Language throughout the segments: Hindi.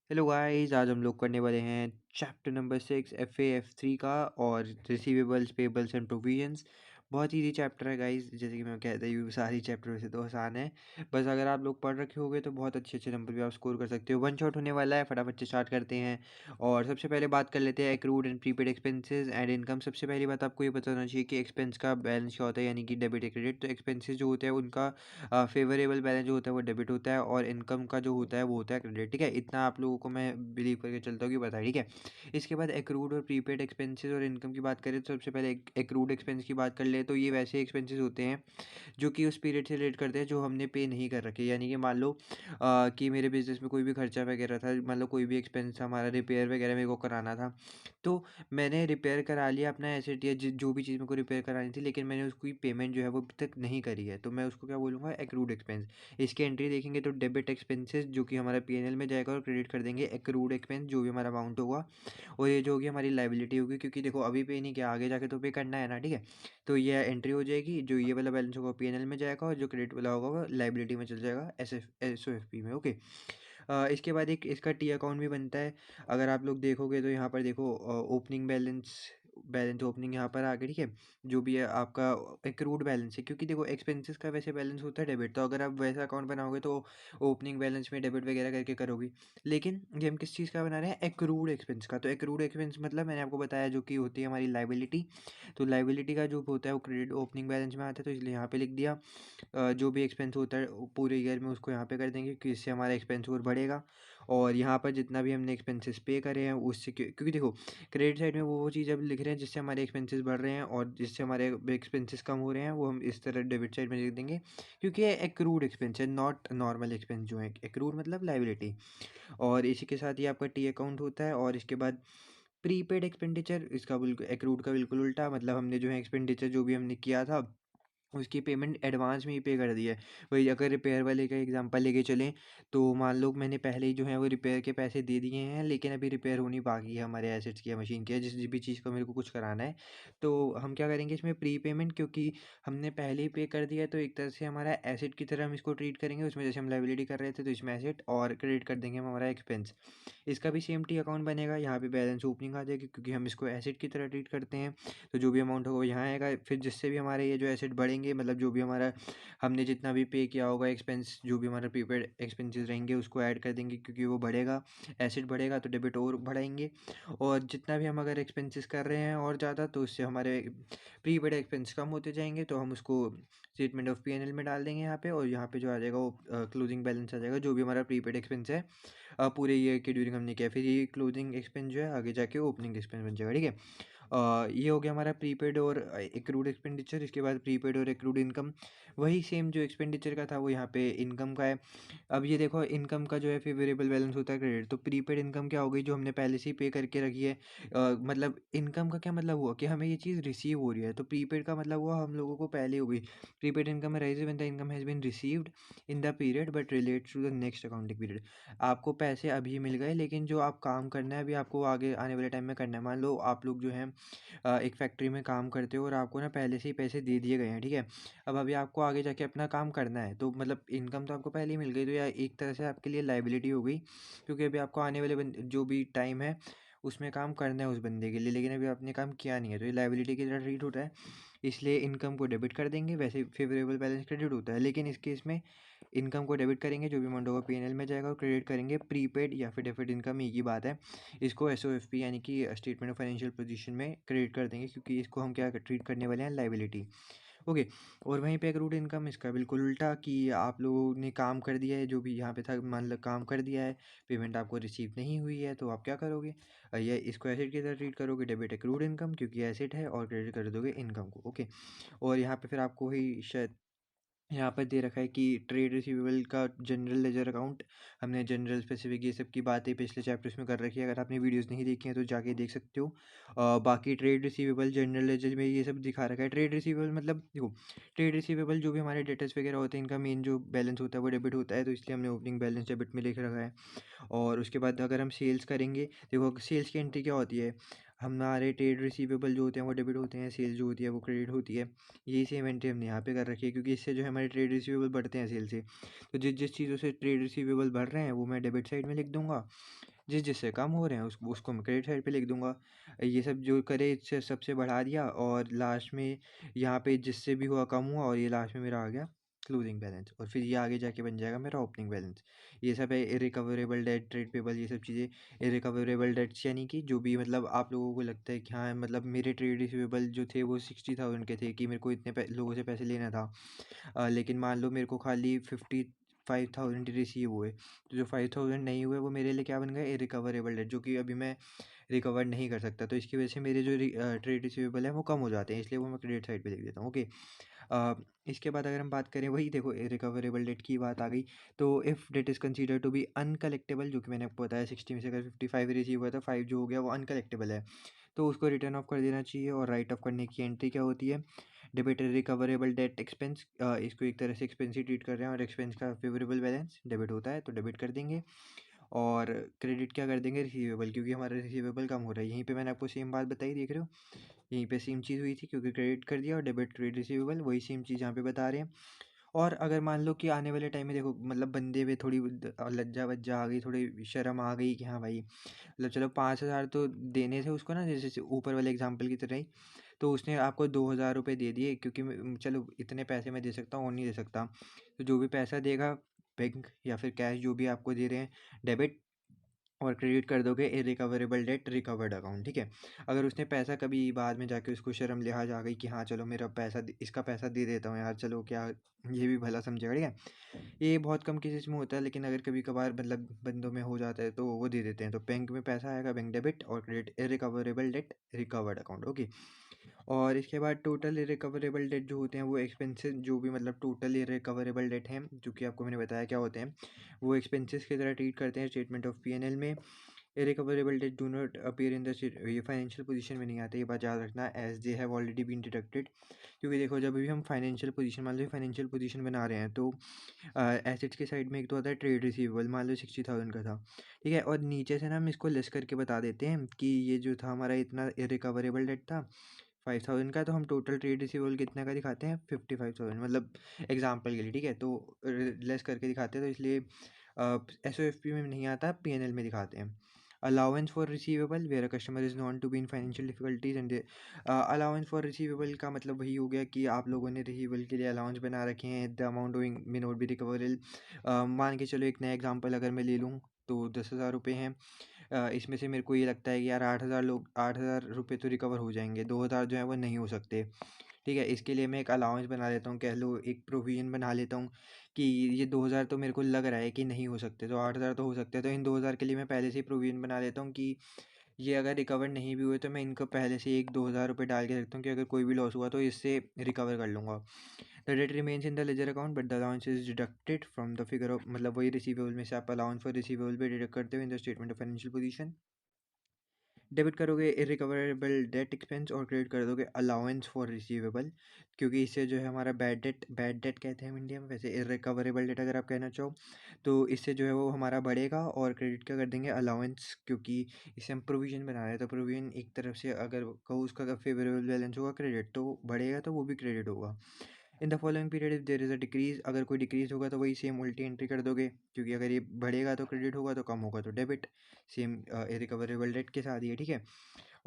हेलो गाइस, आज हम लोग करने वाले हैं चैप्टर नंबर 6 FA F3 का और रिसीवेबल्स पेबल्स एंड प्रोविजंस। बहुत इजी चैप्टर है गाइस। जैसे कि मैं कहता हूँ सारी चैप्टर वैसे तो आसान है, बस अगर आप लोग पढ़ रखे होगे तो बहुत अच्छे अच्छे नंबर भी आप स्कोर कर सकते हो। वन शॉट होने वाला है, फटाफट से स्टार्ट करते हैं। और सबसे पहले बात कर लेते हैं accrued and prepaid expenses and income. सबसे पहली बात आपको ये पता होना चाहिए कि एक्सपेंस का बैलेंस क्या होता है, यानी कि डेबिट या क्रेडिट। तो एक्सपेंसेस जो होते हैं उनका फेवरेबल बैलेंस जो होता है वो डेबिट होता है, और इनकम का जो होता है वो होता है क्रेडिट। ठीक है, इतना आप लोगों को मैं बिलीव करके चलता हूँ कि पता है। ठीक है, इसके बाद एक्रूड और प्रीपेड एक्सपेंसेस और इनकम की बात करें तो सबसे पहले एक्रूड एक्सपेंस की बात कर ले तो ये वैसे एक्सपेंसेस होते हैं जो कि उस पीरियड से रिलेट करते हैं जो हमने पे नहीं कर रखे। यानी कि मान लो कि मेरे बिजनेस में कोई भी खर्चा वगैरह था, मान लो कोई भी एक्सपेंस हमारा रिपेयर वगैरह मेरे को कराना था, तो मैंने रिपेयर करा लिया अपना एसेट या जो भी चीज़ मेरे को रिपेयर करानी थी, लेकिन मैंने उसकी पेमेंट जो है वो अभी तक नहीं करी है, तो मैं उसको क्या बोलूँगा, एक्रूड एक्सपेंस। इसकी एंट्री देखेंगे तो डेबिट एक्सपेंसेस जो कि हमारा पीएनएल में जाएगा, और क्रेडिट कर देंगे एक्रूड एक्सपेंस जो भी हमारा अमाउंट होगा, और ये जो होगी हमारी लाइबिलिटी होगी, क्योंकि देखो अभी पे नहीं किया, आगे जाके तो पे करना है ना। ठीक है, तो ये एंट्री हो जाएगी, जो ये वाला बैलेंस होगा पीएनएल में जाएगा, और जो क्रेडिट वाला होगा वो लाइबिलिटी में चल जाएगा एसओएफपी में। ओके, इसके बाद एक इसका टी अकाउंट भी बनता है। अगर आप लोग देखोगे तो यहाँ पर देखो ओपनिंग बैलेंस, बैलेंस ओपनिंग यहाँ पर आ गई। ठीक है, जो भी है आपका एक्रूड बैलेंस है, क्योंकि देखो एक्सपेंसेस का वैसे बैलेंस होता है डेबिट, तो अगर आप वैसा अकाउंट बनाओगे तो ओपनिंग बैलेंस में डेबिट वगैरह करके करोगे। लेकिन ये हम किस चीज़ का बना रहे हैं, एक्रूड एक्सपेंस का। तो एक्रूड एक्सपेंस मतलब मैंने आपको बताया जो कि होती है हमारी लाइबिलिटी। तो लाइबिलिटी का जो होता है वो क्रेडिट ओपनिंग बैलेंस में आता है, तो इसलिए यहाँ पे लिख दिया। जो भी एक्सपेंस होता है पूरे ईयर में उसको यहाँ पे कर देंगे, क्योंकि इससे हमारा एक्सपेंस और बढ़ेगा। और यहाँ पर जितना भी हमने एक्सपेंसेस पे करे हैं उससे, क्योंकि देखो क्रेडिट साइड में वो चीज़ अब लिख रहे हैं जिससे हमारे एक्सपेंसेस बढ़ रहे हैं, और जिससे हमारे एक्सपेंसेस कम हो रहे हैं, वो हम इस तरह डेबिट साइड में लिख देंगे, क्योंकि ये एक्रूड एक्सपेंस है, नॉट नॉर्मल एक्सपेंस जो है। एक्रूड मतलब लाइबिलिटी। और इसी के साथ ही आपका टी अकाउंट होता है। और इसके बाद प्रीपेड एक्सपेंडिचर, इसका बिल्कुल एक्रूड का बिल्कुल उल्टा, मतलब हमने जो है एक्सपेंडिचर जो भी हमने किया था उसकी पेमेंट एडवांस में ही पे कर दी है। वही अगर रिपेयर वाले का एग्जांपल लेके चलें, तो मान लो मैंने पहले ही जो है वो रिपेयर के पैसे दे दिए हैं, लेकिन अभी रिपेयर होनी बाकी है हमारे एसेट्स की या मशीन की, जिस भी चीज़ का मेरे को कुछ कराना है, तो हम क्या करेंगे इसमें प्री पेमेंट, क्योंकि हमने पहले ही पे कर दिया है, तो एक तरह से हमारा एसेट की तरह हम इसको ट्रीट करेंगे। उसमें जैसे हम लाइबिलिटी कर रहे थे तो इसमें एसेट, और क्रेडिट कर देंगे हम हमारा एक्सपेंस। इसका भी सेम टी अकाउंट बनेगा, यहाँ पे बैलेंस ओपनिंग आ जाएगी, क्योंकि हम इसको एसेट की तरह ट्रीट करते हैं। तो जो भी अमाउंट होगा वो यहाँ आएगा, फिर जिससे भी हमारे ये जो एसेट बढ़ेंगे, मतलब जो भी हमारा हमने जितना भी पे किया होगा एक्सपेंस, जो भी हमारा प्रीपेड एक्सपेंसेस रहेंगे उसको ऐड कर देंगे, क्योंकि वो बढ़ेगा, एसेट बढ़ेगा तो डेबिट और बढ़ाएंगे। और जितना भी हम अगर एक्सपेंसेस कर रहे हैं और ज़्यादा, तो उससे हमारे प्रीपेड एक्सपेंस कम होते जाएंगे, तो हम उसको स्टेटमेंट ऑफ पीएनएल में डाल देंगे यहाँ पे, और यहाँ पे जो आ जाएगा वो क्लोजिंग बैलेंस आ जाएगा, जो भी हमारा प्रीपेड एक्सपेंस है पूरे ईयर के ड्यूरिंग हमने किया। फिर ये क्लोजिंग एक्सपेंस जो है आगे जाके ओपनिंग एक्सपेंस बन जाएगा। ठीक है, ये हो गया हमारा प्रीपेड और एक्रूड एक्सपेंडिचर। इसके बाद प्रीपेड और एक्रूड इनकम, वही सेम जो एक्सपेंडिचर का था वो यहाँ पे इनकम का है। अब ये देखो इनकम का जो है फेवरेबल बैलेंस होता है क्रेडिट, तो प्रीपेड इनकम क्या हो गई, जो हमने पहले से ही पे करके रखी है। मतलब इनकम का क्या मतलब हुआ कि हमें ये चीज़ रिसीव हो रही है, तो प्रीपेड का मतलब हुआ हम लोगों को पहले हो गई। प्रीपेड इनकम है rise when the income has been received in the period but relates to the next accounting period. आपको पैसे अभी मिल गए, लेकिन जो आप काम करना है अभी आपको आगे आने वाले टाइम में करना है। मान लो आप लोग जो है एक फैक्ट्री में काम करते हो, और आपको ना पहले से ही पैसे दे दिए गए हैं। ठीक है, अब अभी आपको आगे जाके अपना काम करना है, तो मतलब इनकम तो आपको पहले ही मिल गई, तो यह एक तरह से आपके लिए लाइबिलिटी हो गई, क्योंकि अभी आपको आने वाले जो भी टाइम है उसमें काम करना है उस बंदे के लिए, लेकिन अभी आपने काम किया नहीं है, तो ये लाइबिलिटी की तरह ट्रीट होता है। इसलिए इनकम को डेबिट कर देंगे, वैसे फेवरेबल बैलेंस क्रेडिट होता है, लेकिन इस केस में इनकम को डेबिट करेंगे, जो भी अमाउंट होगा पीएनएल में जाएगा, और क्रेडिट करेंगे प्रीपेड या फिर डेबिट इनकम, एक ही बात है। इसको एसओएफपी यानी कि स्टेटमेंट ऑफ फाइनेंशियल पोजीशन में क्रेडिट कर देंगे, क्योंकि इसको हम क्या ट्रीट करने वाले हैं, लाइबिलिटी। ओके, और वहीं पे एक्रूड इनकम, इसका बिल्कुल उल्टा, कि आप लोगों ने काम कर दिया है, जो भी यहाँ पे था मान लो काम कर दिया है, पेमेंट आपको रिसीव नहीं हुई है, तो आप क्या करोगे, ये इसको एसेट की तरह ट्रीट करोगे, डेबिट एक्रूड इनकम क्योंकि एसेट है, और क्रेडिट कर दोगे इनकम को। ओके, और यहाँ पे फिर आपको वही शायद यहाँ पर दे रखा है कि ट्रेड रिसीवेबल का जनरल लेजर अकाउंट, हमने जनरल स्पेसिफिक ये सब की बातें पिछले चैप्टर्स में कर रखी है, अगर आपने वीडियोस नहीं देखी हैं तो जाके देख सकते हो। बाकी ट्रेड रिसीवेबल जनरल लेजर में ये सब दिखा रखा है। ट्रेड रिसीवेबल मतलब देखो, ट्रेड रिसीवेबल जो भी हमारे डेटर्स वगैरह होते हैं, इनका मेन जो बैलेंस होता है वो डेबिट होता है, तो इसलिए हमने ओपनिंग बैलेंस डेबिट में लिख रखा है। और उसके बाद अगर हम सेल्स करेंगे, देखो सेल्स की एंट्री क्या होती है, हमारे ट्रेड रिसीवेबल जो होते हैं वो डेबिट होते हैं, सेल्स जो होती है वो क्रेडिट होती है। यही सेम एंट्री हमने यहाँ पे कर रखी है, क्योंकि इससे जो है हमारे ट्रेड रिसीवेबल बढ़ते हैं सेल से, तो जिस जिस चीज़ों से ट्रेड रिसीवेबल बढ़ रहे हैं वो मैं डेबिट साइड में लिख दूंगा, जिससे कम हो रहे हैं उसको मैं क्रेडिट साइड पे लिख दूँगा। ये सब जो करे इससे सबसे बढ़ा दिया और लास्ट में यहाँ पे जिससे भी हुआ कम हुआ और ये लास्ट में मेरा आ गया क्लोजिंग बैलेंस और फिर ये आगे जाके बन जाएगा मेरा ओपनिंग बैलेंस। ये सब है इर्रिकवरेबल डेट, ट्रेड पेबल, ये सब चीज़ें। इर्रिकवरेबल डेट्स यानी कि जो भी मतलब आप लोगों को लगता है कि हाँ मतलब मेरे ट्रेड रिसीवेबल जो थे वो 60,000 के थे कि मेरे को इतने लोगों से पैसे लेना था। लेकिन मान लो मेरे को खाली 55,000 रिसीव हुए, तो जो 5,000 नहीं हुए वो मेरे लिए क्या बन गए, इरिकवरेबल डेट, जो कि अभी मैं रिकवर नहीं कर सकता। तो इसकी वजह से मेरे जो ट्रेड रिसीवेबल है वो कम हो जाते हैं, इसलिए वो मैं क्रेडिट साइड पे लिख देता हूँ। ओके। अ, इसके बाद अगर हम बात करें, वही देखो रिकवरेबल डेट की बात आ गई, तो if debt is consider to be uncollectable, जो कि मैंने आपको बताया 60 में से अगर 55 रिसीव हुआ तो 5 जो हो गया वो अनकलेक्टेबल है, तो उसको रिटर्न ऑफ कर देना चाहिए। और राइट ऑफ करने की एंट्री क्या होती है, डेबिट रिकवरेबल डेट एक्सपेंस, इसको एक तरह से एक्सपेंस ही ट्रीट कर रहे हैं और एक्सपेंस का फेवरेबल बैलेंस डेबिट होता है तो डेबिट कर देंगे। और क्रेडिट क्या कर देंगे, रिसीवेबल, क्योंकि हमारा रिसीवेबल कम हो रहा है। यहीं पे मैंने आपको सेम बात बताई, देख रहे हो, यहीं पे सेम चीज़ हुई थी, क्योंकि क्रेडिट कर दिया और डेबिट ट्रेड रिसीवेबल, वही सेम चीज़ यहाँ पे बता रहे हैं। और अगर मान लो कि आने वाले टाइम में देखो मतलब बंदे में थोड़ी लज्जा वज्जा आ गई, थोड़ी शर्म आ गई कि हाँ भाई मतलब चलो 5,000 तो देने थे उसको ना, जैसे ऊपर वाले एग्जाम्पल की तरह ही, तो उसने आपको 2,000 रुपये दे दिए, क्योंकि चलो इतने पैसे मैं दे सकता हूँ और नहीं दे सकता, तो जो भी पैसा देगा बैंक या फिर कैश जो भी आपको दे रहे हैं, डेबिट और क्रेडिट कर दोगे इरिकवरेबल डेट रिकवर्ड अकाउंट। ठीक है। अगर उसने पैसा कभी बाद में जाके उसको शर्म लिहाज आ गई कि हाँ चलो मेरा पैसा इसका पैसा दे देता हूँ यार, चलो क्या ये भी भला समझेगा, ठीक है। ये बहुत कम केसेस में होता है, लेकिन अगर कभी कभार मतलब बंदों में हो जाता है तो वो दे देते हैं। तो बैंक में पैसा आएगा, बैंक डेबिट, और credit irrecoverable debt recovered account. Okay. और इसके बाद टोटल इरिकवरेबल डेट जो होते हैं वो एक्सपेंसेस, जो भी मतलब टोटल इरिकवरेबल डेट हैं, जो कि आपको मैंने बताया क्या होते हैं, वो एक्सपेंसेस की तरह ट्रीट करते हैं स्टेटमेंट ऑफ पी&एल में। Irrecoverable debt do not appear in the, ये फाइनेंशियल पोजीशन में नहीं आते, ये बात याद रखना, as they have already been deducted. क्योंकि देखो जब भी हम फाइनेंशियल पोजीशन, मान लो फाइनेंशियल पोजीशन बना रहे हैं, तो एसेट्स के साइड में एक तो आता है ट्रेड रिसीवेबल, मान लो 60,000 का था, ठीक है, और नीचे से ना हम इसको लेस करके बता देते हैं कि ये जो था हमारा इतना इरिकवरेबल डेट था 5,000 का, तो हम टोटल ट्रेड रिसीवेबल कितने का दिखाते हैं, 55,000, मतलब एग्जाम्पल के लिए, ठीक है, तो लेस करके दिखाते हैं, तो इसलिए एस ओ एफ पी में नहीं आता, पी एन एल में दिखाते हैं। Allowance for receivable where a customer is known to be in financial difficulties and, allowance for receivable का मतलब वही हो गया कि आप लोगों ने रिसीवेबल के लिए अलाउंस बना रखे हैं, the amount may not be recoverable. मान के चलो एक नया एग्जांपल अगर मैं ले लूँ, तो 10,000 रुपये हैं, इसमें से मेरे को ये लगता है कि यार 8,000 रुपये तो रिकवर हो जाएंगे, 2,000 जो है वो नहीं हो सकते। ठीक है, इसके लिए मैं एक अलाउंस बना लेता हूँ, कह लो एक प्रोविज़न बना लेता हूँ कि ये 2,000 तो मेरे को लग रहा है कि नहीं हो सकते, तो 8,000 तो हो सकते हैं, तो इन 2,000 के लिए मैं पहले से ही प्रोविज़न बना लेता हूँ कि ये अगर रिकवर नहीं भी हुए तो मैं इनको पहले से एक 2,000 रुपये डाल के रखता हूँ कि अगर कोई भी लॉस हुआ तो इससे रिकवर कर लूँगा। The debt remains in the ledger account but the allowance is deducted from the figure of, मतलब वही रिसीवेबल में से आप अलाउंस फॉर रिसीवेबल भी डिडक्ट करते हो in the statement of financial position. Debit करोगे इरिकवरेबल डेट एक्सपेंस और क्रेडिट कर दोगे अलाउंस फॉर रिसीवेबल, क्योंकि इससे जो है हमारा बैड डेट कहते हैं हम इंडिया में, वैसे इरिकवरेबल डेट अगर आप कहना चाहो, तो इससे जो है वो हमारा बढ़ेगा। और क्रेडिट क्या कर देंगे, अलाउंस, क्योंकि इसे हम प्रोविजन बना रहे हैं, तो प्रोविजन एक तरफ से अगर कहो उसका फेवरेबल बैलेंस होगा क्रेडिट, तो बढ़ेगा तो वो भी क्रेडिट होगा। In the following period if there is a decrease, अगर कोई डिक्रीज होगा तो वही सेम उल्टी एंट्री कर दोगे, क्योंकि अगर ये बढ़ेगा तो क्रेडिट होगा, तो कम होगा तो डेबिट, सेम रिकवरेबल डेट के साथ ही है, ठीक है।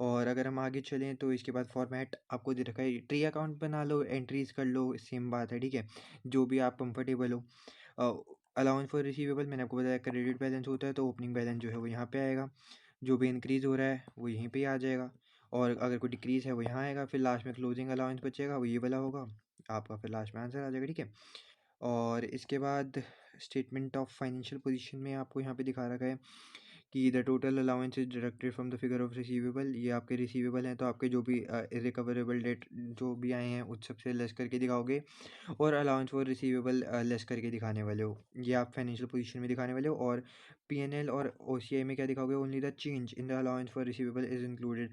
और अगर हम आगे चलें तो इसके बाद फॉर्मेट आपको दे रखा है, ट्री अकाउंट बना लो, एंट्रीज कर लो, सेम बात है, ठीक है, जो भी आप कंफर्टेबल हो। अलाउंस फॉर रिसीवेबल मैंने आपको बताया क्रेडिट बैलेंस होता है, तो ओपनिंग बैलेंस जो है वो यहाँ पे आएगा, जो भी इंक्रीज़ हो रहा है वो यहीं पे आ जाएगा, और अगर कोई डिक्रीज़ है वो यहाँ आएगा, फिर लास्ट में क्लोजिंग अलाउंस बचेगा, वो ये वाला होगा आपका, फिर लास्ट में आंसर आ जाएगा, ठीक है। और इसके बाद स्टेटमेंट ऑफ फाइनेंशियल पोजीशन में आपको यहाँ पे दिखा रखा है कि the total allowance is deducted from the figure of receivable, ये आपके रिसीवेबल हैं, तो आपके जो भी इरिकवरेबल डेट जो भी आए हैं उस सबसे लेस करके दिखाओगे, और अलाउंस फॉर रिसीवेबल लेस करके दिखाने वाले हो, ये आप फाइनेंशियल पोजीशन में दिखाने वाले हो। और पी&एल और ओसीआई में क्या दिखाओगे, only the change in the allowance for receivable is included.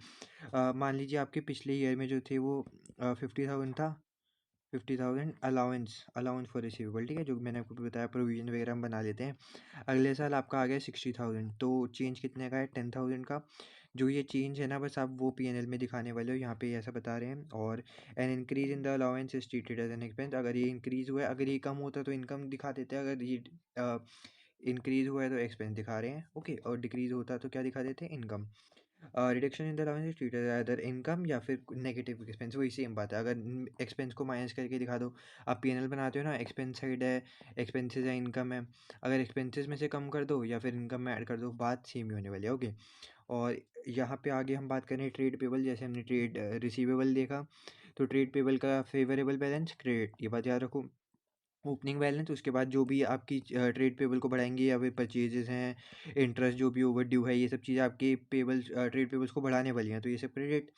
मान लीजिए आपके पिछले ईयर में जो थे वो 50,000 था, 50,000 अलाउंस अलाउंस फॉर रिसीवेबल, ठीक है, जो मैंने आपको बताया प्रोविजन वगैरह हम बना लेते हैं। अगले साल आपका आ गया 60,000, तो चेंज कितने का है, 10,000 का। जो ये चेंज है ना, बस आप वो पी&एल में दिखाने वाले हो, यहाँ पे ऐसा बता रहे हैं। और an increase in the allowance is treated as an expense, अगर ये इंक्रीज हुआ है, अगर ये कम होता तो इनकम दिखा देते हैं, अगर ये इंक्रीज हुआ है तो एक्सपेंस दिखा रहे हैं, ओके, और डिक्रीज होता है तो क्या दिखा देते हैं, income. Reduction in the allowance treated other income या फिर नेगेटिव एक्सपेंस, वही सेम बात है। अगर एक्सपेंस को माइनस करके दिखा दो, आप पीएनएल बनाते हो ना, एक्सपेंस साइड है, एक्सपेंसेस है, इनकम है, अगर एक्सपेंसेस में से कम कर दो या फिर इनकम में ऐड कर दो, बात सेम ही होने वाली है, ओके। और यहाँ पे आगे हम बात करें ट्रेड पेबल, जैसे हमने ट्रेड रिसीवेबल देखा, तो ट्रेड पेबल का फेवरेबल बैलेंस क्रेडिट, ये बात याद रखो। ओपनिंग बैलेंस, उसके बाद जो भी आपकी ट्रेड पेबल को बढ़ाएंगे या फिर परचेजेस हैं, इंटरेस्ट जो भी ओवर ड्यू है, ये सब चीज़ें आपके पेबल ट्रेड पेबल्स को बढ़ाने वाली हैं, तो ये सब क्रेडिट,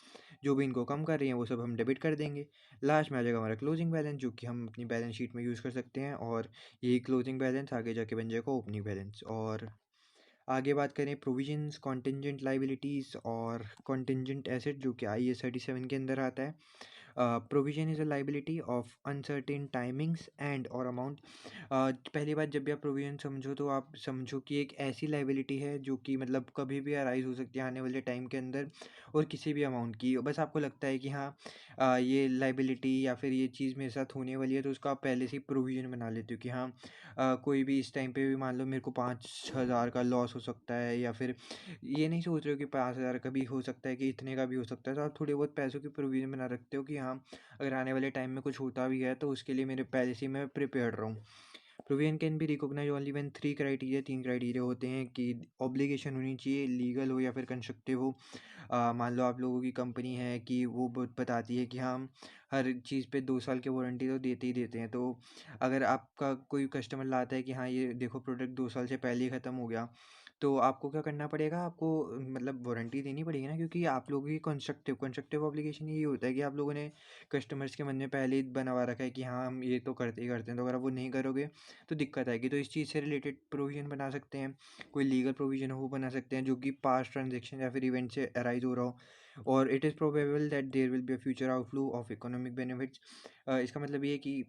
जो भी इनको कम कर रही हैं वो सब हम डेबिट कर देंगे। लास्ट में आ जाएगा हमारा क्लोजिंग बैलेंस, जो कि हम अपनी बैलेंस शीट में यूज़ कर सकते हैं, और यही क्लोजिंग बैलेंस आगे जाके बन जाएगा ओपनिंग बैलेंस। और आगे बात करें प्रोविजंस, कॉन्टिंजेंट लाइबिलिटीज़ और कॉन्टिंजेंट एसेट, जो कि IAS 37 के अंदर आता है। Provision is a liability of uncertain timings and और अमाउंट। पहली बात, जब भी आप प्रोविजन समझो तो आप समझो कि एक ऐसी लाइबिलिटी है जो कि मतलब कभी भी अराइज हो सकती है आने वाले टाइम के अंदर, और किसी भी अमाउंट की, बस आपको लगता है कि हाँ ये लाइबिलिटी या फिर ये चीज़ मेरे साथ होने वाली है, तो उसका आप पहले से ही प्रोविजन बना लेते हो कि हाँ कोई भी इस टाइम पे भी मान लो मेरे को 5,000 का लॉस हो सकता है, या फिर ये नहीं सोच रहे हो कि 5,000 का भी हो सकता है, कि इतने का भी हो सकता है, तो आप थोड़े बहुत पैसों की प्रोविज़न बना रखते हो कि हाँ अगर आने वाले टाइम में कुछ होता भी है तो उसके लिए मेरे पहले से ही मैं प्रिपेयर्ड रहूँ। Provision can be recognise only when three criteria, तीन क्राइटेरिया होते हैं कि ऑब्लिगेशन होनी चाहिए, लीगल हो या फिर कंस्ट्रक्टिव हो। मान लो आप लोगों की कंपनी है कि वो बताती है कि हाँ हम हर चीज़ पे 2 साल की वारंटी तो देते ही देते हैं, तो अगर आपका कोई कस्टमर लाता है कि हाँ ये देखो प्रोडक्ट 2 साल से पहले ही ख़त्म हो गया, तो आपको क्या करना पड़ेगा, आपको मतलब वारंटी देनी पड़ेगी ना, क्योंकि आप लोगों की कंस्ट्रक्टिव कंस्ट्रक्टिव ऑब्लिगेशन यही होता है कि आप लोगों ने कस्टमर्स के मन में पहले ही बनवा रखा है कि हाँ हम ये तो करते ही करते हैं, तो अगर आप वो नहीं करोगे तो दिक्कत आएगी। तो इस चीज़ से रिलेटेड प्रोविज़न बना सकते हैं, कोई लीगल प्रोविज़न हो वो बना सकते हैं जो कि पास्ट ट्रांजेक्शन या फिर इवेंट से अराइज हो रहा हो, और it is probable that there will be a future outflow of economic benefits. इसका मतलब ये है कि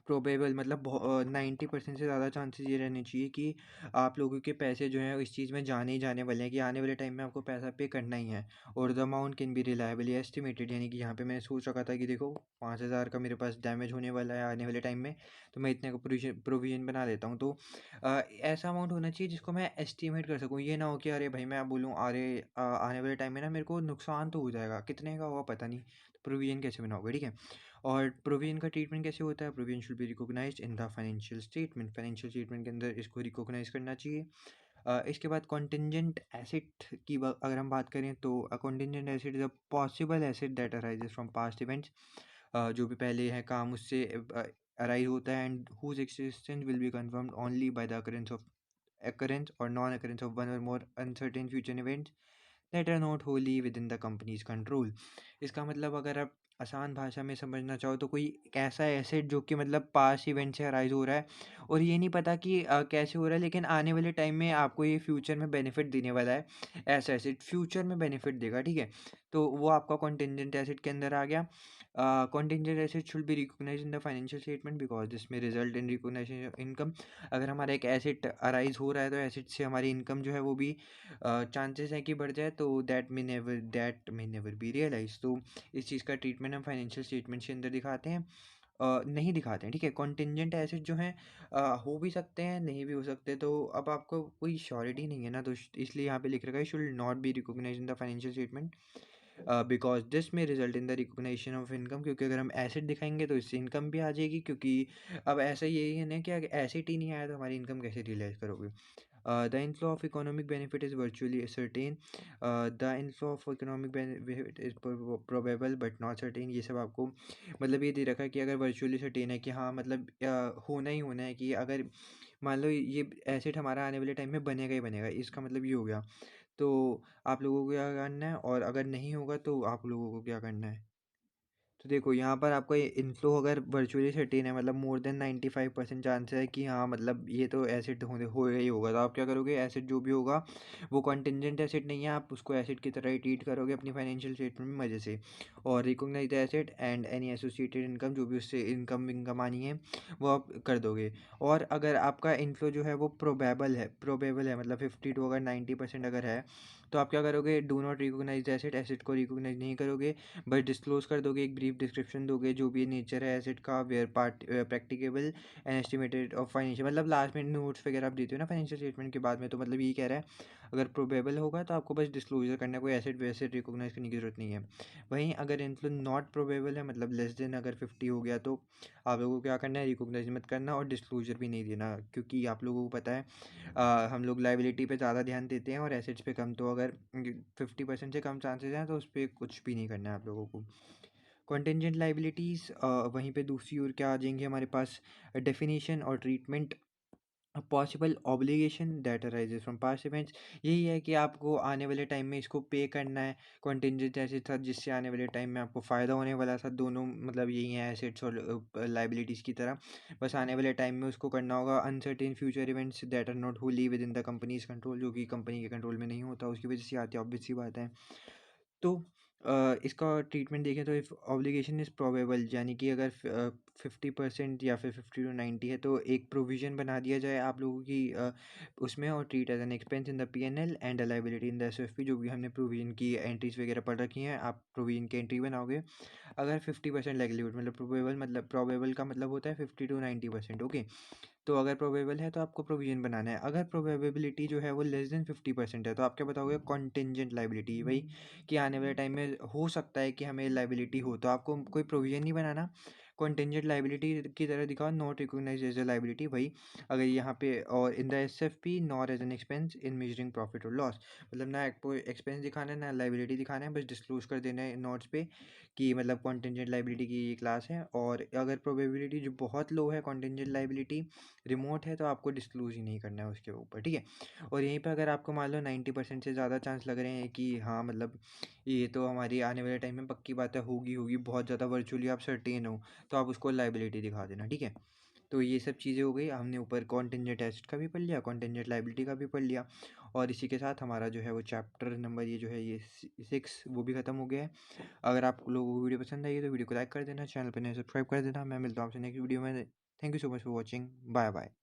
प्रोबेबल मतलब 90% से ज़्यादा चांसेस ये रहने चाहिए कि आप लोगों के पैसे जो हैं इस चीज़ में जाने ही जाने वाले हैं, कि आने वाले टाइम में आपको पैसा पे करना ही है, और the amount can be reliably estimated, यानी कि यहाँ पे मैंने सोच रखा था कि देखो 5,000 का मेरे पास डैमेज होने वाला है आने वाले टाइम में, तो मैं इतने का प्रोविजन बना लेता हूँ। तो ऐसा अमाउंट होना चाहिए जिसको मैं एस्टिमेट कर सकूँ, ये ना हो कि अरे भाई मैं बोलूँ अरे आने वाले टाइम में ना मेरे को नुकसान तो हो जाएगा, कितने का होगा पता नहीं, तो प्रोविजन कैसे बनाओगे, ठीक है। और प्रोविजन का ट्रीटमेंट कैसे होता है, provision should be recognised in the financial statement, financial statement के अंदर इसको रिकॉग्नाइज करना चाहिए। इसके बाद कॉन्टिंजेंट एसेट की अगर हम बात करें तो contingent asset is a possible asset that arises from past events, जो भी पहले है काम उससे अराइज होता है, and whose existence will be confirmed only by the occurrence or non-occurrence of one or more uncertain future events that are not wholly within the company's control। इसका मतलब अगर आप आसान भाषा में समझना चाहो तो कोई ऐसा एसेट जो कि मतलब पास्ट इवेंट से अराइज हो रहा है, और ये नहीं पता कि कैसे हो रहा है, लेकिन आने वाले टाइम में आपको ये फ्यूचर में बेनिफिट देने वाला है, ऐसा एसेट फ्यूचर में बेनिफिट देगा, ठीक है। तो वो आपका कॉन्टिंजेंट एसेट के अंदर आ गया। Contingent asset should be recognise in the financial statement because this may result in recognition of income. अगर हमारा एक एसेट अराइज हो रहा है तो एसेट से हमारी इनकम जो है वो भी चांसेस है कि बढ़ जाए, तो that may never be realise. तो इस चीज़ का ट्रीटमेंट हम फाइनेंशियल स्टेटमेंट के अंदर दिखाते हैं, नहीं दिखाते हैं, ठीक है। कॉन्टिंजेंट एसेट जो हैं हो भी सकते हैं नहीं भी हो सकते, तो अब आपको कोई श्योरिटी नहीं है ना, तो इसलिए यहाँ पे लिख रखा है should not be recognise in the financial statement because this may result in the recognition of income, क्योंकि अगर हम एसेट दिखाएंगे तो इससे इनकम भी आ जाएगी, क्योंकि अब ऐसा यही है ना कि अगर एसेट ही नहीं आया तो हमारी इनकम कैसे रियलाइज करोगे। The inflow of economic benefit is virtually certain. The inflow of economic benefit is probable but not certain। ये सब आपको मतलब ये दे रखा है कि अगर वर्चुअली सर्टेन है कि हाँ मतलब होना ही होना है, कि अगर मान लो ये एसेट हमारा आने वाले टाइम में बनेगा ही बनेगा, इसका मतलब ये हो गया। तो आप लोगों को क्या करना है, और अगर नहीं होगा तो आप लोगों को क्या करना है। तो देखो यहाँ पर आपका ये इनफ्लो अगर वर्चुअली सर्टेन है, मतलब मोर देन 95% चांस है कि हाँ मतलब ये तो एसिड होगा ही होगा, तो आप क्या करोगे, एसिड जो भी होगा वो कंटिंजेंट एसिड नहीं है, आप उसको एसिड की तरह ही ट्रीट करोगे अपनी फाइनेंशियल स्टेटमेंट में मज़े से। और recognise the asset and any associated income, जो भी उससे इनकम आनी है वो आप कर दोगे। और अगर आपका इनफ्लो जो है वो प्रोबेबल है मतलब 50 टू अगर 90% अगर है, तो आप क्या करोगे, do not recognise the asset, asset को रिकॉग्नाइज नहीं करोगे, बट डिस्क्लोज कर दोगे एक ब्रीफ ब्रीफ डिस्क्रिप्शन दोगे जो भी नेचर है एसेट का, where part practicable and estimated of financial, मतलब लास्ट में नोट्स वगैरह आप देते हो ना फाइनेंशियल स्टेटमेंट के बाद में, तो मतलब यही कह रहा है अगर प्रोबेबल होगा तो आपको बस डिस्क्लोजर करना है, कोई एसेट वैसेट रिकॉग्नाइज करने की जरूरत नहीं है। वहीं अगर इन्फ्लो नॉट प्रोबेबल है, मतलब लेस देन अगर 50 हो गया, तो आप लोगों को क्या करना है, रिकॉग्नाइज मत करना और डिस्क्लोजर भी नहीं देना, क्योंकि आप लोगों को पता है हम लोग लाइबिलिटी पे ज़्यादा ध्यान देते हैं और एसेट्स पे कम, तो अगर 50% से कम चांसेस हैं तो उस पर कुछ भी नहीं करना है आप लोगों को। कॉन्टेंजेंट लाइबिलिटीज़ वहीं पे दूसरी ओर क्या आ जाएंगे हमारे पास, डेफिनेशन और treatment, possible obligation that arises from past events. यही है कि आपको आने वाले टाइम में इसको पे करना है, कॉन्टेंजेंट ऐसे था जिससे आने वाले टाइम में आपको फ़ायदा होने वाला था, दोनों मतलब यही है एसेट्स और लाइबिलिटीज़ की तरह, बस आने वाले टाइम में उसको करना होगा। Uncertain future events that are not wholly within the company's control, जो कि कंपनी के कंट्रोल में नहीं होता, उसकी वजह से आती है, ऑब्वियस सी बात है। तो इसका ट्रीटमेंट देखें तो इफ़ ऑब्लिगेशन इज़ प्रोबेबल, यानी कि अगर 50% या फिर 50 to 90 है, तो एक प्रोविज़न बना दिया जाए आप लोगों की उसमें, और treat as an expense in the P and L and a liability in the SFP, जो भी हमने प्रोविज़न की एंट्रीज वगैरह पढ़ रखी हैं, आप प्रोविज़न की एंट्री बनाओगे। अगर 50% लाइक्लीहुड, मतलब प्रोबेबल का मतलब होता है 50 to 90%, ओके। तो अगर प्रोबेबल है तो आपको प्रोविज़न बनाना है, अगर प्रोबेबिलिटी जो है वो लेस देन 50% है, तो आप क्या बताओगे, कॉन्टेंजेंट लाइबिलिटी, वही कि आने वाले टाइम में हो सकता है कि हमें लाइबिलिटी हो, तो आपको कोई प्रोविज़न नहीं बनाना, कॉन्टेंजेंट लाइबिलिटी की तरह दिखाओ, not recognise as a liability, वही अगर यहाँ पे, और in the SFP not as an expense in measuring profit और लॉस, मतलब ना आपको एक्सपेंस दिखाना है ना लाइबिलिटी दिखाना है, बस डिस्क्लोज कर देना है नोट्स पे कि मतलब कॉन्टेंजेंट लाइबिलिटी की ये क्लास है, और अगर प्रोबेबिलिटी जो बहुत लो है, कॉन्टेंजेंट लाइबिलिटी रिमोट है, तो आपको डिस्क्लोज ही नहीं करना है उसके ऊपर, ठीक है। और यहीं पर अगर आपको मान लो 90% से ज़्यादा चांस लग रहे हैं कि हाँ मतलब ये तो हमारी आने वाले टाइम में पक्की बात है, होगी होगी बहुत ज़्यादा वर्चुअली आप सर्टेन हो, तो आप उसको लाइबिलिटी दिखा देना, ठीक है। तो ये सब चीज़ें हो गई, हमने ऊपर कॉन्टेंजेंट एसेट का भी पढ़ लिया, कॉन्टेंजेंट लाइबिलिटी का भी पढ़ लिया, और इसी के साथ हमारा जो है वो चैप्टर नंबर ये जो है ये 6 वो भी ख़त्म हो गया है। अगर आप लोगों को वीडियो पसंद आई है तो वीडियो को लाइक कर देना, चैनल पर नए सब्सक्राइब कर देना। मैं मिलता हूँ आपसे नेक्स्ट वीडियो में। Thank you so much for watching, bye bye.